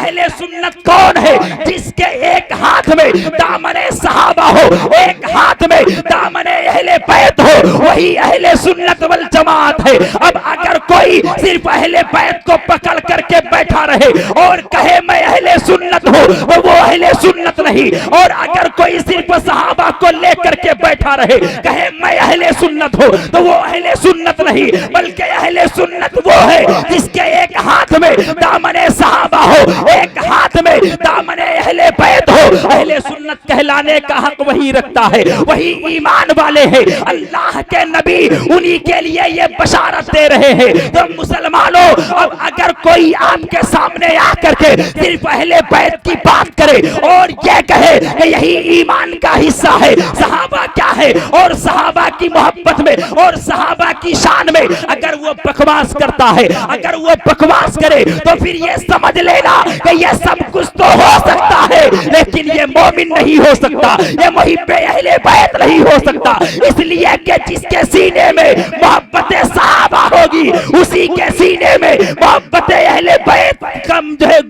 अहले सुन्नत कौन है? जिसके एक हाथ में दामने सहाबा हो, एक हाथ में दामने अहले बैत हो, वही अहले सुन्नत वल जमात है। अब अगर कोई सिर्फ अहले बैत को पकड़ करके बैठा रहे और कहे मैं अहले सुन्नत हूँ, तो वो अहले सुन्नत नहीं। और अगर कोई सिर्फ सहाबा को लेकर के बैठा रहे, कहे मैं अहले सुन्नत हूँ, तो वो अहले सुन्नत नहीं, बल्कि अहले सुन्नत वो है जिसके एक हाथ में दामने सहाबा हो, एक हाथ में दामने अहले बैत हो। अहले सुन्नत कहलाने का हक वही रखता है, वही ईमान वाले हैं। अल्लाह के नबी उन्हीं के लिए ये बशारत दे रहे हैं। तो मुसलमानों, अब अगर कोई आपके सामने आकर के सिर्फ अहले बैत की बात करे और ये कहे कि यही ईमान का हिस्सा है, सहाबा क्या है और सहाबा की मोहब्बत में और सहाबा की शान में अगर वो बकवास करता है, अगर वो बकवास करे, तो फिर ये समझ लेना कि ये सब कुछ तो हो सकता है, लेकिन ये मोमिन नहीं हो सकता, ये मुहिब्बे अहले बैत नहीं हो सकता। इसलिए कि जिसके सीने में मोहब्बत सहाबा होगी, उसी के सीने में मोहब्बत अहले बैत कम जो है,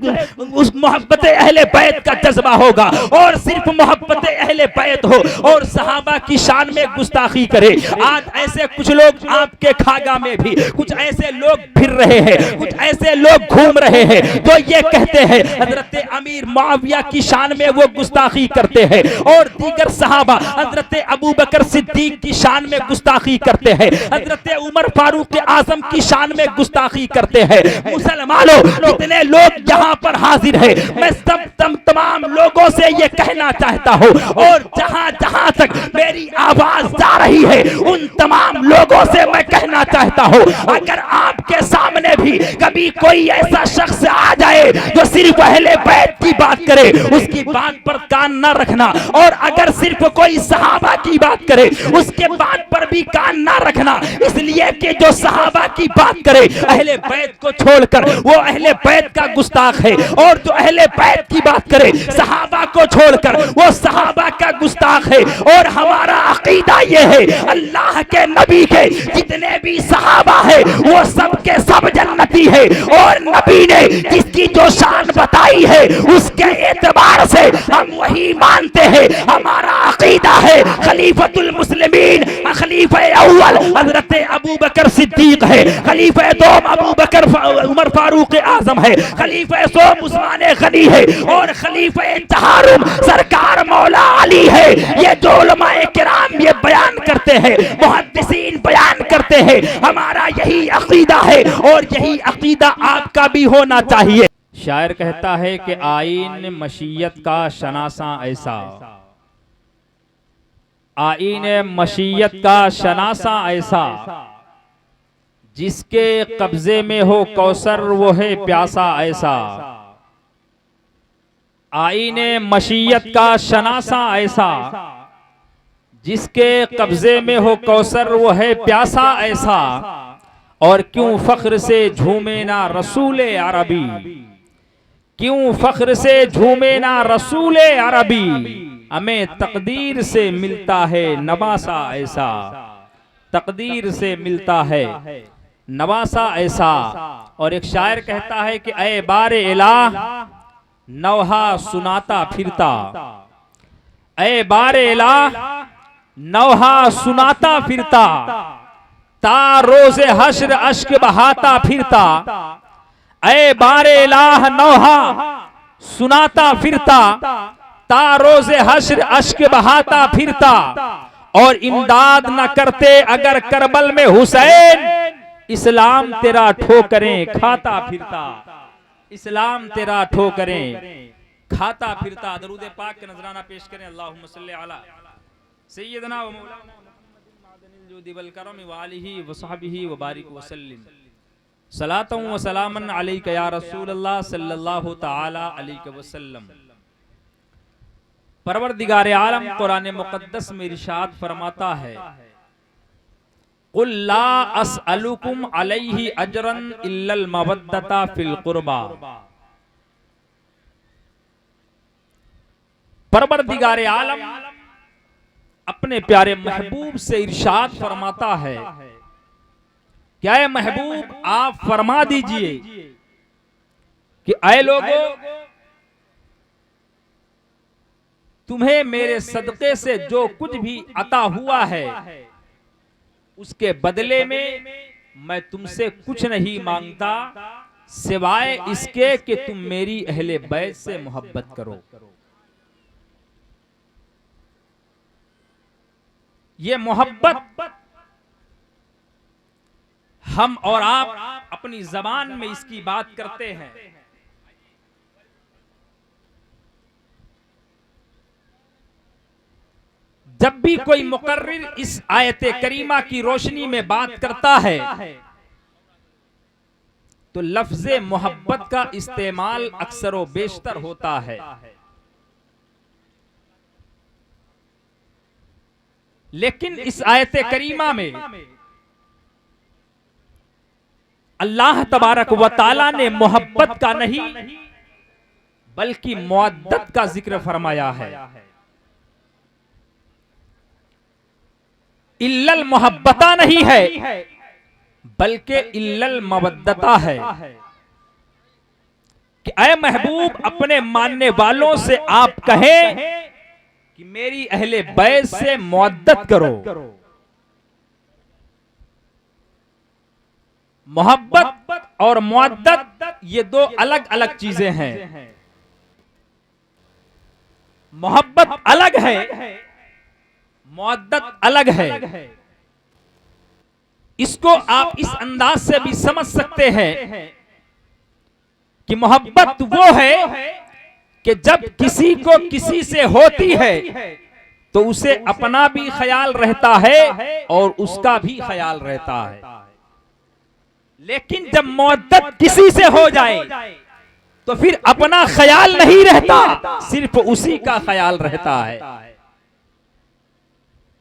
उस मोहब्बत अहले बैत का जज्बा होगा। और सिर्फ मोहब्बत अहले बैत हो और सहाबा की शान में गुस्ताखी करे। आज ऐसे कुछ लोग आपके खागा में भी कुछ ऐसे लोग फिर रहे हैं, कुछ ऐसे लोग घूम रहे हैं जो ये कहते हैं हजरत अमीर मुआविया की शान में वो गुस्ताखी करते हैं, और दीगर सहाबा हजरत अबू बकर सिद्दीक की शान में गुस्ताखी करते हैं, हजरत उमर फारूक आजम की शान में गुस्ताखी करते हैं। मुसलमानों, कितने लोग यहाँ पर हाजिर है, मैं सब तमाम लोगों से ये कहना चाहता हूँ, और जहाँ जहाँ तक मेरी आवाज जा रही है उन तमाम लोगों से मैं कहना चाहता हूँ, अगर आपके सामने भी कभी कोई ऐसा शख्स आ जाए जो सिर्फ अहले बैत की बात करे, उसकी बात पर कान न रखना। और अगर सिर्फ कोई सहाबा की बात करे, उसके बात पर भी कान न रखना, इसलिए कि जो सहाबा की बात करे अहले बैत को छोड़कर वो अहले बैत का गुस्ताख है, और जो अहले बैत की बात करे सहाबा को छोड़कर वो सहाबा का गुस्ताख है। और हमारा अकीदा ये है, अल्लाह के नबी के जितने भी सहाबा है वो सब के सब जन्नती है, और नबी ने जिसकी जो शान बताई है उसके एतबार से हम वही मानते हैं। हमारा अकीदा है खलीफतुल मुस्लिमीन खलीफा अव्वल हजरत अबू बकर सिद्दीक है, खलीफा दोम अबू बकर उमर फारूक आजम है, खलीफा सोम उस्मान गनी है, और खलीफा चहारुम सरकार मौला अली है। ये जो उलमाए किराम ये बयान करते हैं, मुहद्दिसीन बयान करते हैं, हमारा यही अकीदा है और यही अकीदा आपका भी होना चाहिए। शायर कहता है कि आईन मशीयत का शनासा ऐसा, आईन मशीयत का शनासा ऐसा, जिसके कब्जे में हो कौसर वो है प्यासा ऐसा। आईन मशीयत का शनासा ऐसा, जिसके कब्जे में हो कौसर वो है प्यासा ऐसा। और क्यों फख्र से झूमे ना रसूले अरबी, क्यों फख्र से झूमे ना रसूले अरबी, हमें तकदीर से मिलता है नवासा ऐसा, तकदीर से मिलता है नवासा ऐसा। और एक शायर कहता है कि ऐ बारे इलाह नौहा सुनाता फिरता, ऐ बारे इलाह नौहा सुनाता फिरता, ता रोज़े हश्र अश्क बहाता फिरता। ऐ बारे इलाह नौहा सुनाता फिरता, ता रोज़े हश्र अश्क बहाता फिरता। और इमदाद न करते अगर करबल में हुसैन, इस्लाम तेरा ठोकरें खाता फिरता, इस्लाम तेरा ठोकरें खाता फिरता। दरूद पाक के नजराना पेश करें। अल्लाहुम्मा सल्ली अला सय्यदना व मौलाना मुहम्मदिल जुदी वल करम व आलिहि व सहबिहि व बारिक व सल्लिम। सलातु व सलामन अलैका या रसूल अल्लाह सल्लल्लाहु तआला अलैहि वसल्लम। परवरदिगार आलम कुरान मुकद्दस में इरशाद फरमाता है, कुल ला अस्अलुकुम अलैहि अजरन इल्लल मवद्दता फिल कुर्बा। परवरदिगार आलम अपने प्यारे महबूब से इरशाद फरमाता है, क्या है महबूब आप फरमा दीजिए कि ऐ लोगों तुम्हें मेरे सदक़े से जो कुछ भी अता हुआ है उसके बदले में मैं तुमसे कुछ नहीं मांगता सिवाय इसके कि तुम मेरी अहले बैत से मोहब्बत करो। ये मोहब्बत हम और आप अपनी जबान में इसकी बात करते हैं, जब भी कोई मुकर्रिर इस आयत करीमा की रोशनी में बात करता है तो लफ्ज मोहब्बत का इस्तेमाल अक्सर व बेशतर होता है। लेकिन इस आयत करीमा में अल्लाह तबारक व ताला ने मोहब्बत का नहीं बल्कि मुअद्दत का जिक्र फरमाया है। इल्लल मोहब्बता नहीं है बल्कि इल्लल मवद्दता है कि ऐ महबूब अपने मानने वालों से आप कहें कि मेरी अहले बैत से मुअद्दत करो। मोहब्बत और मुअद्दत ये दो अलग अलग चीजें हैं। मोहब्बत अलग है, मुअद्दत अलग है। इसको आप इस अंदाज से भी समझ सकते हैं कि मोहब्बत वो है कि जब किसी को किसी से होती है तो उसे अपना भी ख्याल रहता है और उसका भी ख्याल रहता है। लेकिन जब मुअद्दत किसी से हो जाए तो फिर अपना ख्याल नहीं रहता, सिर्फ उसी का ख्याल रहता है।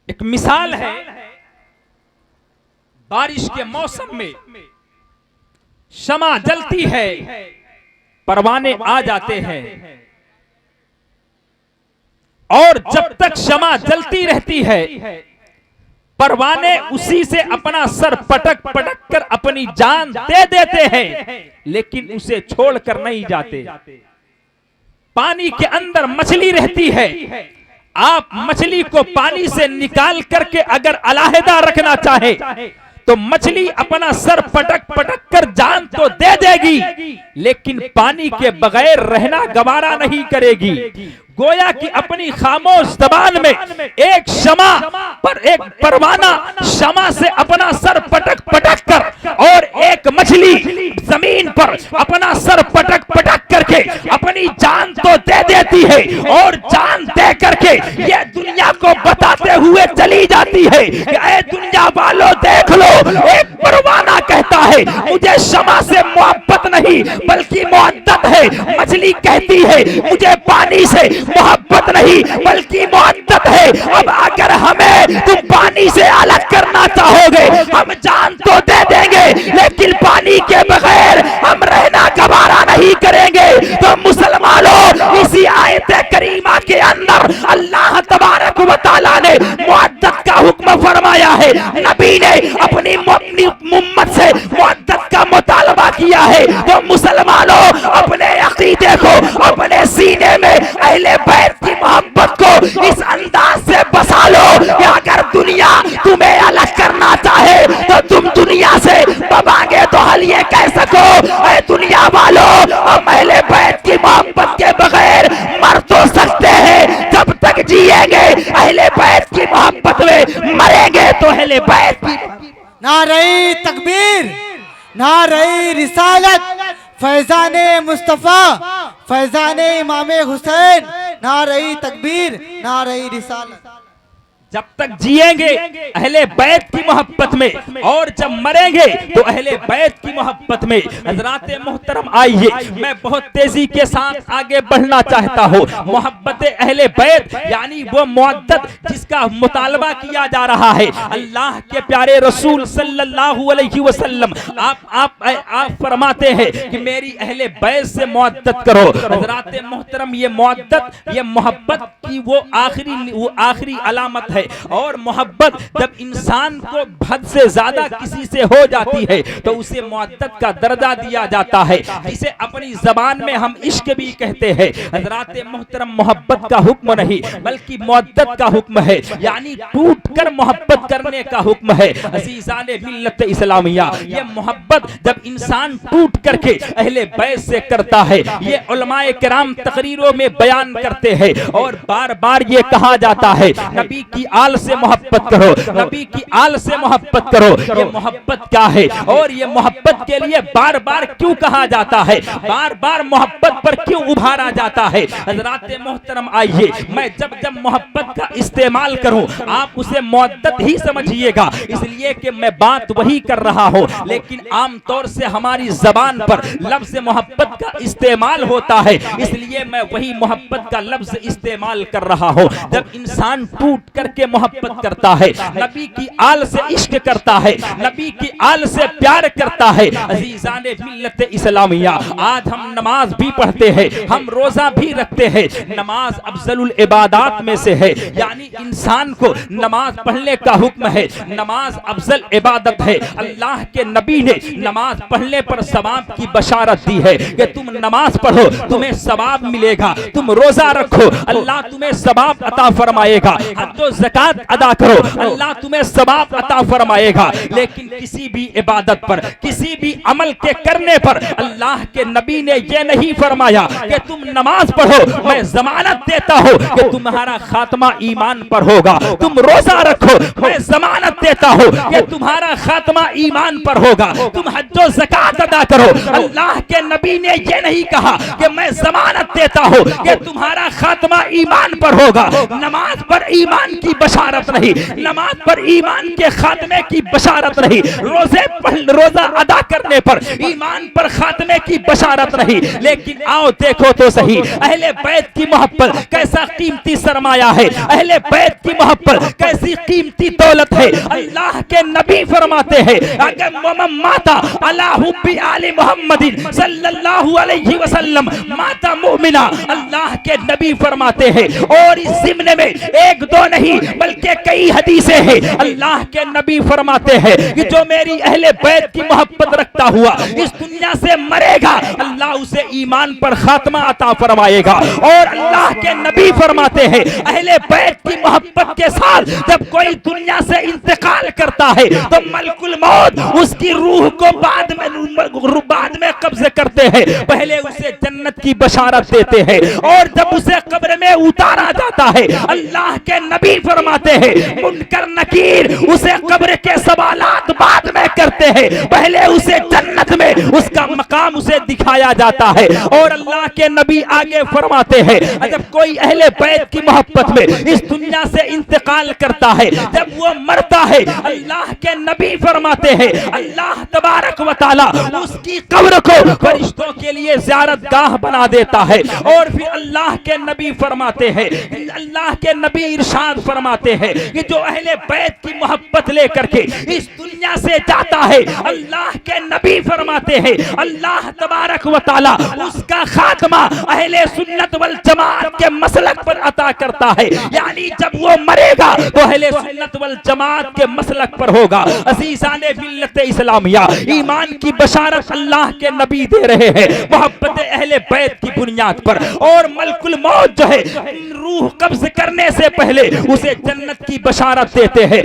एक मिसाल है, बारिश के मौसम में शमा जलती है, परवाने आ जाते हैं और जब तक शमा जलती रहती है परवाने उसी से अपना सर पटक पटक कर अपनी जान दे देते हैं, लेकिन उसे छोड़कर नहीं जाते। पानी के अंदर मछली रहती है, आप मछली को पानी से निकाल करके अगर अलहदा रखना चाहे तो मछली अपना सर पटक पटक कर जान तो दे देगी, लेकिन पानी के बगैर रहना गवारा नहीं करेगी। गोया कि अपनी खामोश जबान में एक शमा पर एक परवाना शमा से अपना सर पटक पटक कर और एक मछली जमीन पर अपना सर पटक पटक करके अपनी जान तो दे देती है और जान दे करके ये दुनिया को बताते हुए चली जाती है कि ऐ दुनिया वालों देख लो, एक परवाना कहता है मुझे शमा से मोहब्बत नहीं बल्कि मुअद्दत है। मछली कहती है मुझे पानी से मोहब्बत नहीं बल्कि मुअद्दत है। अब अगर हमें तुम पानी से अलग करना चाहोगे हम जान तो दे देंगे, लेकिन पानी के बगैर हम रहना गवारा नहीं करेंगे। तो मुसलमानों, इसी आयत करीमा के अंदर अल्लाह तबारक व तआला ने मुअद्दत का हुक्म फरमाया है। नबी ने अपनी उम्मत से मुअद्दत का मुतालबा किया है। तो मुसलमानों, अपने अकीदे को अपने सीने में अहले बैत की मोहब्बत को इस अंदाज से बसा लो कि अगर दुनिया तुम्हें अलग करना चाहे तो तुम दुनिया से दबागे तो हल ये कह सको ऐ दुनिया वालों, हम अहले बैत की मोहब्बत के बगैर मर तो सकते हैं, जब तक जिएंगे अहले बैत की मोहब्बत में, मरेंगे तो अहले बैत की। नारे तकबीर, नारे रिसालत, फैजाने मुस्तफा, फैजाने इमामे हुसैन, नारे तकबीर, नारे रिसालत। जब तक जिएंगे अहले बैत की मोहब्बत में और जब मरेंगे तो अहले बैत की मोहब्बत में। हज़रात मोहतरम, आइए मैं बहुत तेजी के साथ आगे बढ़ना चाहता हूँ। मोहब्बत अहले बैत यानी वो मुअद्दत जिसका मुतालबा किया जा रहा है। अल्लाह के प्यारे रसूल सल्लल्लाहु अलैहि वसल्लम आप फरमाते हैं कि मेरी अहले बैत से मुअद्दत करो। हज़रात मोहतरम, ये मुअद्दत, ये मोहब्बत की वो आखिरी अलामत है। है। और मोहब्बत जब इंसान को हद से ज्यादा किसी से हो जाती है तो उसे मुअद्दत का दर्जा दिया जाता है, जिसे अपनी जबान में हम इश्क भी कहते हैं। हज़रात मोहतरम, मोहब्बत का हुक्म नहीं बल्कि मुअद्दत का हुक्म है, यानी टूट कर मोहब्बत करने का हुक्म है। अज़ीज़ाने मिल्लत इस्लामिया, ये मोहब्बत जब इंसान टूट करके अहले बैत से करता है, ये उलमाए किराम तकरीरों में बयान करते हैं और बार बार ये कहा जाता है नबी की आल से मोहब्बत करो, नबी की आल से मोहब्बत करो। ये मोहब्बत क्या है और ये मोहब्बत के लिए बार बार क्यों कहा जाता है, बार बार मोहब्बत पर क्यों उभारा जाता है। हज़रात मोहतरम, आइए मैं जब जब मोहब्बत का इस्तेमाल करूं आप उसे मुअद्दत ही समझिएगा, इसलिए कि मैं बात वही कर रहा हूं, लेकिन आमतौर से हमारी जबान पर लफ्ज़ मोहब्बत का इस्तेमाल होता है, इसलिए मैं वही मोहब्बत का लफ्ज़ इस्तेमाल कर रहा हूं। जब इंसान टूट करके मोहब्बत करता है, नबी की आल से इश्क करता है, नबी की आल से प्यार करता है। अज़ीज़ाने मिल्लत इस्लामिया, आज हम नमाज भी पढ़ते हैं, हम रोजा भी रखते हैं। नमाज अफजलुल इबादात में से है, यानी इंसान को नमाज पढ़ने का हुक्म है, नमाज अफजल इबादत है। अल्लाह के नबी ने नमाज पढ़ने पर सवाब की बशारत दी है कि तुम नमाज पढ़ो तुम्हें सवाब मिलेगा, तुम रोजा रखो अल्लाह तुम्हें सवाब अता फरमाएगा, हज व ज़कात अदा करो अल्लाह तुम्हें सवाब अता फरमाएगा। लेकिन किसी भी इबादत पर, किसी भी अमल के करने पर अल्लाह के नबी ने यह नहीं फरमाया कि तुम नमाज पढ़ो मैं जमानत देता हूं कि तुम्हारा खात्मा ईमान पर होगा, तुम रोजा रखो मैं जमानत देता हूं कि तुम्हारा खात्मा ईमान पर होगा, तुम हज व ज़कात अदा करो। अल्लाह के नबी ने यह नहीं कहा कि मैं जमानत देता हूं कि तुम्हारा खात्मा ईमान पर होगा। नमाज पर ईमान की बशारत नहीं, नमाज पर ईमान के खात्मे की बशारत नहीं, रोजा अदा करने पर ईमान पर खात्मे की बशारत नहीं। लेकिन आओ देखो तो सही, अहले बैत की मोहब्बत कैसा कीमती सरमाया है, अहले बैत की मोहब्बत कैसी कीमती दौलत है। अल्लाह के नबी फरमाते हैं अगर माता अला हुब्बी आले मोहम्मदिन सल्लल्लाहु अलैहि वसल्लम माता मोमिना, अल्लाह के नबी फरमाते हैं। और इस ज़िम्ने में एक दो नहीं बल्कि कई हदीसें हैं। अल्लाह के नबी फरमाते हैं कि जो मेरी अहले बैत की मोहब्बत रखता हुआ इस दुनिया से मरेगा अल्लाह उसे ईमान पर खात्मा अता फरमाएगा। और अल्लाह के नबी फरमाते हैं अहले बैत की मोहब्बत के साथ जब कोई दुनिया से इंतकाल करता है तो मलकुल मौत उसकी रूह को बाद में कब्जे करते हैं, पहले उसे जन्नत की बशारत देते हैं और जब उसे कब्र में उतारा जाता है अल्लाह के नबी फरमाते हैं मुनकर नकीर उसे कब्र के सवालात बाद में करते हैं, पहले उसे जन्नत में उसका मकाम उसे दिखाया जाता है। और अल्लाह के नबी आगे फरमाते हैं जब कोई अहले बैत की मोहब्बत में इस दुनिया से इंतकाल करता है, जब वो मरता है अल्लाह के नबी फरमाते हैं अल्लाह तबारक व तआला उसकी कब्र को फरिश्तों के लिए ज़ियारत गाह बना देता है। और फिर अल्लाह के नबी फरमाते हैं, अल्लाह के नबी इरशाद फरमाते हैं कि जो अहले बैत की मोहब्बत लेकर के इस दुनिया से जाता है अल्लाह के नबी फरमाते हैं अल्लाह तबारक व तआला उसका खात्मा अहले सुन्नत वल जमात के मसलक पर अता करता है, यानी जब वो मरेगा तो अहले सुन्नत वल जमात के मसलक पर होगा। अज़ीज़ाने मिल्लत इस्लामिया, ईमान की बशारत अल्लाह के नबी दे रहे हैं मोहब्बत अहले बैत की बुनियाद पर। और मलकुल मौत जो है रूह कब्ज करने से पहले उसे जन्नत की बशारत देते हैं,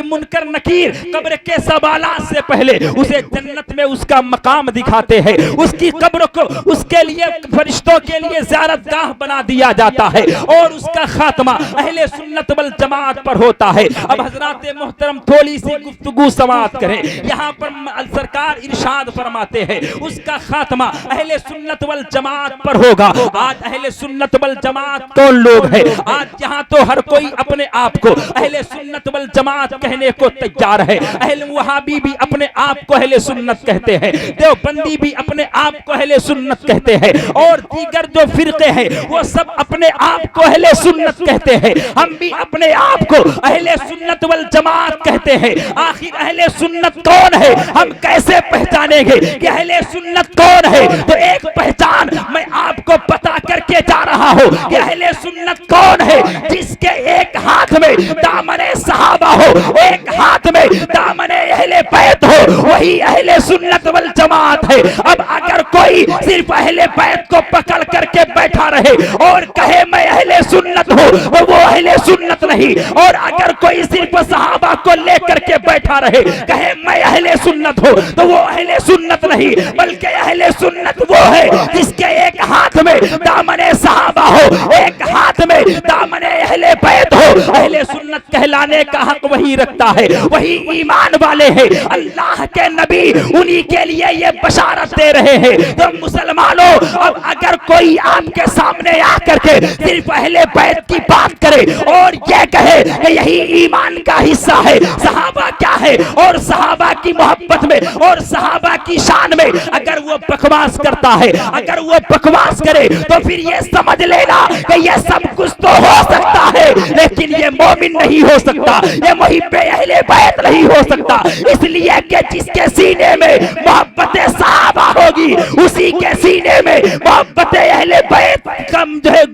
मुनकर नकीर कब्र के सवालात से पहले उसे जन्नत में उसका मकाम दिखाते हैं, उसकी कब्र को उसके लिए फरिश्तों के लिए ज़ियारत गाह बना दिया जाता है और उसका खात्मा अहले सुन्नत वल जमात पर होता है। अब हजरात मोहतरम थोड़ी सी गुफ्तगू समाअत करें, यहाँ पर सरकार इरशाद फरमाते हैं उसका खात्मा अहले सुन्नत वल जमात पर होगा। आज अहले सुन्नत वल जमात कौन लोग हैं? आज यहाँ तो हर कोई अपने आप को अहले सुन्नत वल जमात कहने को तैयार है। अहले वहाबी भी अपने आप को अहले सुन्नत कहते हैं, देवबंदी भी अपने आप को अहले सुन्नत कहते हैं और दीगर जो फिरके हैं वो सब अपने आप को अहले सुन्नत कहते हैं। हम भी अपने आप को अहले सुन्नत वल जमात कहते हैं। आखिर अहले सुन्नत कौन है? हम कैसे पहचानेंगे कि अहले सुन्नत कौन है? तो एक पहचान मैं आपको पता करके जा रहा हूं कि अहले सुन्नत कौन है, जिसके एक हाथ हाथ में दामने सहाबा हो, एक हाथ में दामने अहले बैत हो, वही अहले सुन्नत वल जमात है। अब अगर कोई सिर्फ अहले बैत को पकड़ करके बैठा रहे और कहे मैं अहले सुन्नत हूँ, तो वो अहले सुन्नत नहीं। और अगर कोई सिर्फ सहाबा को लेकर के बैठा रहे, कहे मैं अहले सुन्नत हूँ, तो वो अहले सुन्नत नहीं, बल्कि अहले सुन्नत वो है जिसके एक हाथ में दामने सहाबा हो, एक हाथ में दामने अहले बैत हो। अहले सुन्नत कहलाने का हक वही रखता है, वही ईमान वाले हैं। अल्लाह के नबी उन्हीं के लिए ये बशारत दे रहे हैं। तो मुसलमानों, अब अगर कोई आपके सामने आकर के सिर्फ अहले बैत की बात करे और ये कहे कि यही ईमान का हिस्सा है, सहाबा क्या है और सहाबा की मोहब्बत में और सहाबा की शान में अगर वो बकवास करता है, अगर वो बकवास करे, तो फिर ये समझ लेना कि ये सब कुछ तो हो सकता है, लेकिन ये मोमिन नहीं हो सकता, ये मुहिब्बे अहले बैत नहीं हो सकता। इसलिए कि जिसके सीने में मोहब्बत सहाबा होगी, उसी के सीने में मोहब्बत अहले बैत का जो है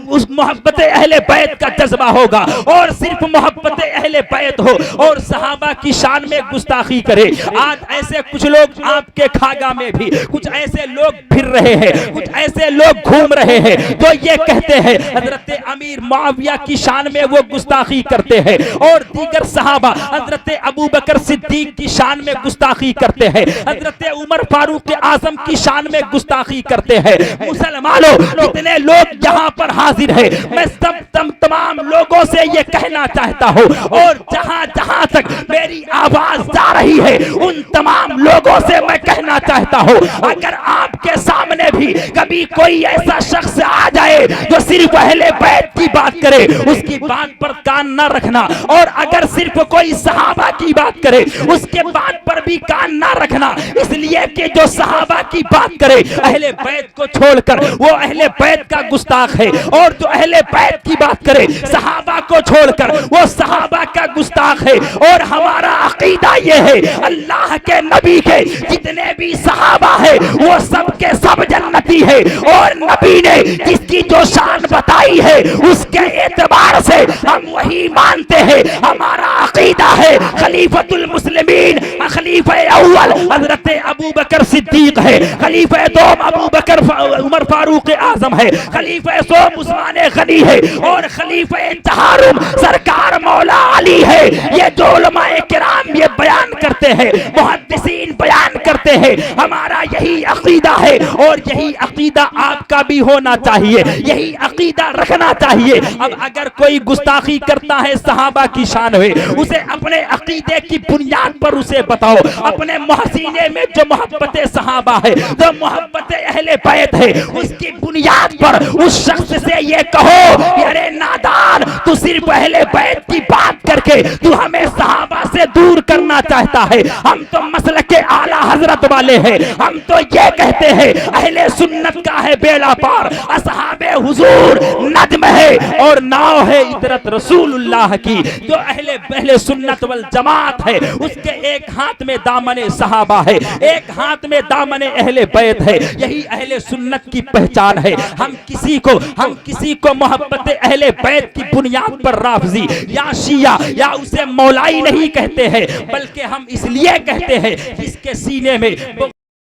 उस मोहब्बत अहले बैत का जज्बा होगा। और सिर्फ मोहब्बत अहले बैत हो और सहाबा की शान में गुस्ताखी करे। आज ऐसे कुछ लोग आपके खागा में भी कुछ ऐसे लोग फिर रहे हैं, कुछ ऐसे लोग घूम रहे हैं जो ये कहते हैं हजरत अमीर मुआविया की शान में वो गुस्ताखी करते हैं और दीगर सहाबा हजरत अबू बकर सिद्दीक की शान में गुस्ताखी करते हैं, हजरत उमर फारूक आजम की शान में गुस्ताखी करते हैं। मुसलमानों, जितने लोग यहाँ पर हाजिर हैं, मैं सब तमाम लोगों से ये कहना चाहता हूँ और जहाँ जहाँ तक मेरी आवाज जा रही है उन तमाम लोगों से मैं कहना चाहता हूँ, अगर आपके सामने भी कभी कोई ऐसा शख्स आ जाए जो सिर्फ अहले बैत की बात करे, उसकी बात पर कान न रखना। और अगर सिर्फ कोई सहाबा की बात करे, उसके बात पर भी कान न रखना। इसलिए कि जो सहाबा की बात करे अहले बैत को छोड़कर वो अहले बैत का गुस्ताख है, और जो अहले बैत की बात करे सहाबा को छोड़कर वो सहाबा का गुस्ताख है। और हमारा अकीदा ये है, अल्लाह के नबी के जितने भी सहाबा है वो सब के सब जन्नती है, और नबी ने जिसकी जो शान बताई है उसके एतबार से हम वही मानते हैं। हमारा अकीदा है खलीफतुल मुस्लिमीन खलीफा अव्वल हजरत अबू बकर सिद्दीक है, खलीफा दोम अबू बकर उमर फारूक आजम है, खलीफा सोम उस्मान गनी है, और खलीफा चहारुम सरकार मौला अली है। ये जो उलमाए किराम ये बयान करते हैं, मुहद्दिसीन बयान करते हैं, हमारा यही अकीदा है और यही अकीदा आपका भी होना चाहिए, यही अकीदा रखना चाहिए। अब अगर कोई गुस्ताखी करता है सहाबा की शान में, उसे अपने अकीदे की बुनियाद पर उसे बताओ, अपने मुहसीने में जो मोहब्बत सहाबा है, जो मोहब्बत अहले बैत है, उसकी बुनियाद पर उस शख्स से ये कहो कि अरे नादान, तू सिर्फ अहले बैत की बात करके तू हमें सहाबा से दूर करना चाहता है। हम तो मसलक के आला हजरत वाले हैं, हम तो ये कहते हैं अहले सुन्नत का है बेड़ा पार, असहाबे हुजूर नज्म है और नाव है इतरत रसूलुल्लाह की। जो अहले सुन्नत वल जमात है उसके एक हाथ में दामने सहाबा है, एक हाथ में दामने अहले बैत है। यही अहले सुन्नत की पहचान है। हम किसी को मोहब्बत अहले बैत की बुनियाद पर राफजी या शिया या उसे मौलाई नहीं कहते हैं, बल्कि हम इसलिए कहते हैं जिसके सीने में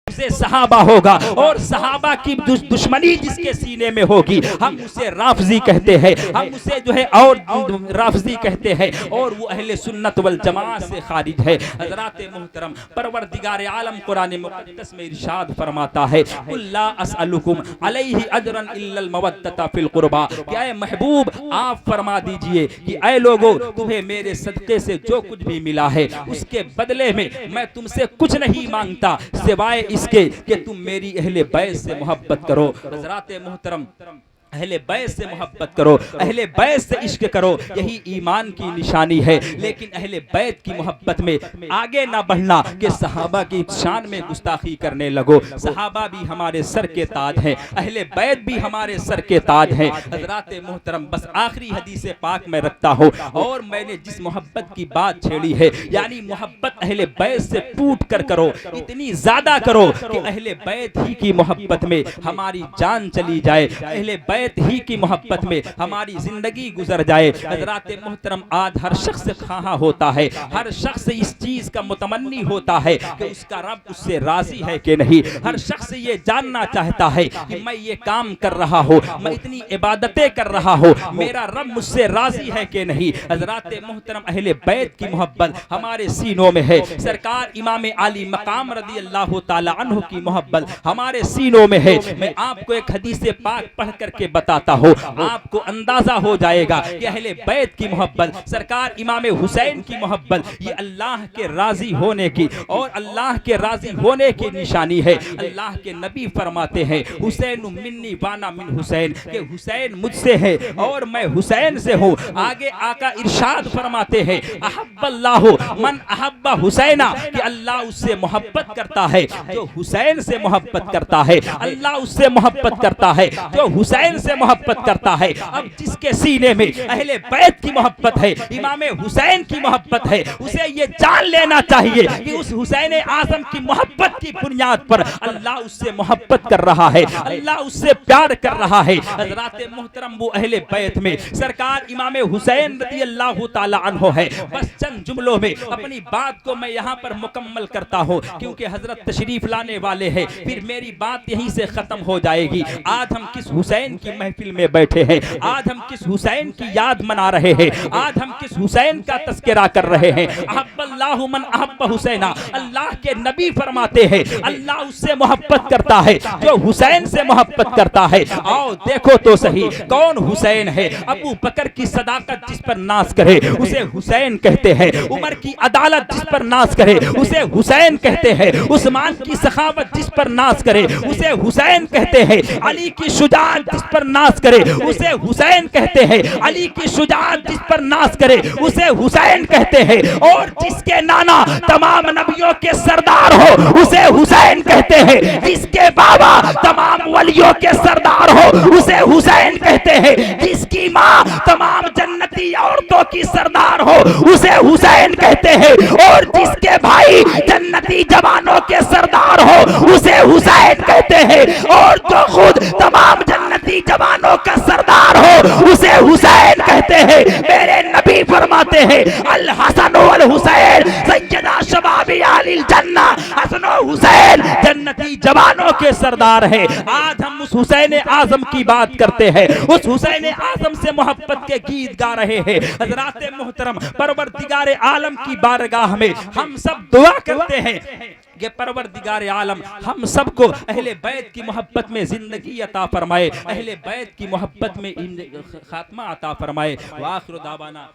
से सहाबा होगा और सहाबा की दुश्मनी जिसके सीने में होगी हम उसे राफजी कहते हैं, हम उसे जो है और राफजी कहते हैं, और वो अहले सुन्नत वल जमात से खारिज है। हज़रात मोहतरम, परवरदिगार आलम कुरान मुक़द्दस में इरशाद फरमाता है, कुल्ला अस्अलुकुम अलैहि अजरन इल्लल मवद्दता फिल कुर्बा, क्या है महबूब आप फरमा दीजिए कि ऐ लोगों, तुम्हें मेरे सदक़े से जो कुछ भी मिला है उसके बदले में मैं तुमसे कुछ नहीं मांगता सिवाय इसके कि तुम मेरी अहले बैत से मोहब्बत करो। हज़रात मोहतरम, अहले बैत से मोहब्बत करो, अहले बैत से इश्क करो, यही ईमान की निशानी है। लेकिन अहले बैत की मोहब्बत में आगे ना बढ़ना कि सहाबा की शान में गुस्ताखी करने लगो। सहाबा भी हमारे सर के ताज हैं, अहले बैत भी हमारे सर के ताज हैं। हज़रात मोहतरम, बस आखिरी हदीस पाक में रखता हूँ, और मैंने जिस मोहब्बत की बात छेड़ी है, यानी मोहब्बत अहले बैत से टूट कर करो, इतनी ज्यादा करो कि अहले बैत ही की मोहब्बत में हमारी जान चली जाए, अहले बैत बैत ही की मोहब्बत में हमारी जिंदगी गुजर जाए। हजरात मोहतरम, आज हर शख्स कहाँ होता है, हर शख्स इस चीज का मुतमन्नी होता है कि उसका रब उससे राजी है कि नहीं। हर शख्स ये जानना चाहता है कि मैं ये काम कर रहा हूँ, मैं इतनी इबादतें कर रहा हूँ, मेरा रब मुझसे राजी है कि नहीं। हजरात मोहतरम, अहले बैत की मोहब्बत हमारे सीनों में है। सरकार इमाम आली मकाम रदी अल्लाह ताला अन्हु की मोहब्बत हमारे सीनों में है। मैं आपको एक हदीस पाक पढ़ करके बताता हूँ, आपको अंदाजा हो जाएगा कि अहले बैत की मोहब्बत, सरकार इमाम हुसैन की मोहब्बत, ये अल्लाह के राजी होने की और अल्लाह के राजी होने की निशानी है। अल्लाह के नबी फरमाते हैं, हुसैन मिन्नी वाना मिन हुसैन, कि हुसैन मुझसे है और मैं हुसैन से हूँ। आगे आका इरशाद फरमाते हैं, अहब्बल्लाहु मन अहब्बा हुसैना, कि अल्लाह उससे मोहब्बत करता है जो हुसैन से मोहब्बत करता है। अल्लाह उससे मोहब्बत करता है जो हुसैन से मोहब्बत करता है। अब जिसके सीने में अहले बैत की मोहब्बत है, इमाम हुसैन की मोहब्बत है, उसे ये जान लेना चाहिए कि उस हुसैन आजम की मोहब्बत की बुनियाद पर अल्लाह उससे मोहब्बत कर रहा है, अल्लाह उससे प्यार कर रहा है। हज़रात मोहतरम, वो अहले बैत में सरकार इमाम हुसैन रज़ी अल्लाह ताला अन्हु है। बस चंद जुमलों में अपनी बात को मैं यहाँ पर मुकम्मल करता हूँ, क्योंकि हजरत तशरीफ लाने वाले हैं, फिर मेरी बात यहीं से खत्म हो जाएगी। आज हम किस हुसैन की महफिल में बैठे हैं, आज हम किस हुसैन की याद मना रहे हैं, आज हम किस हुसैन का तस्करा कर रहे हैं। अहब्बल्लाहु मन अहब्ब हुसैना, अल्लाह के नबी फरमाते हैं अल्लाह उससे मोहब्बत करता है जो हुसैन से मोहब्बत करता है। आओ देखो तो सही कौन हुसैन है। अबू बकर की सदाकत जिस पर नाज करे उसे हुसैन कहते हैं, उमर की अदालत जिस पर नाज करे उसे हुसैन कहते हैं, उस्मान की सखावत जिस पर नाज करे उसे हुसैन कहते हैं, अली की शुजाअत जिस पर नाज करे उसे हुसैन कहते हैं, अली की शुजाअत जिस पर नाज करे उसे हुसैन कहते हैं, और जिसके नाना तमाम नबियों के सरदार हो उसे हुसैन कहते हैं, जिसके बाबा तमाम वलियों के सरदार हो उसे हुसैन कहते हैं, जिसकी माँ तमाम जन्नती औरतों की सरदार हो उसे हुसैन कहते हैं, और जिसके भाई जन्नती जवानों के सरदार हो उसे हुसैन कहते हैं, और जो खुद तमाम जन्नती जवानों का सरदार हो उसे हुसैन कहते हैं। मेरे नबी फरमाते हैं अल हसन वल हुसैन सैयदा शबाबी अहलिल जन्ना, हसन और हुसैन जन्नती जवानों के सरदार हैं। आज हम उस हुसैन आजम की बात करते हैं, उस हुसैन आजम से मोहब्बत के गीत गा रहे हैं। हज़रात मोहतरम, परवरदिगार आलम की बारगाह में हम सब दुआ करते हैं कि परवरदिगार आलम हम सबको अहले बैत की मोहब्बत में जिंदगी अता फरमाए, अहले बैत की मोहब्बत में खात्मा अता फरमाए। व आखिर दावाना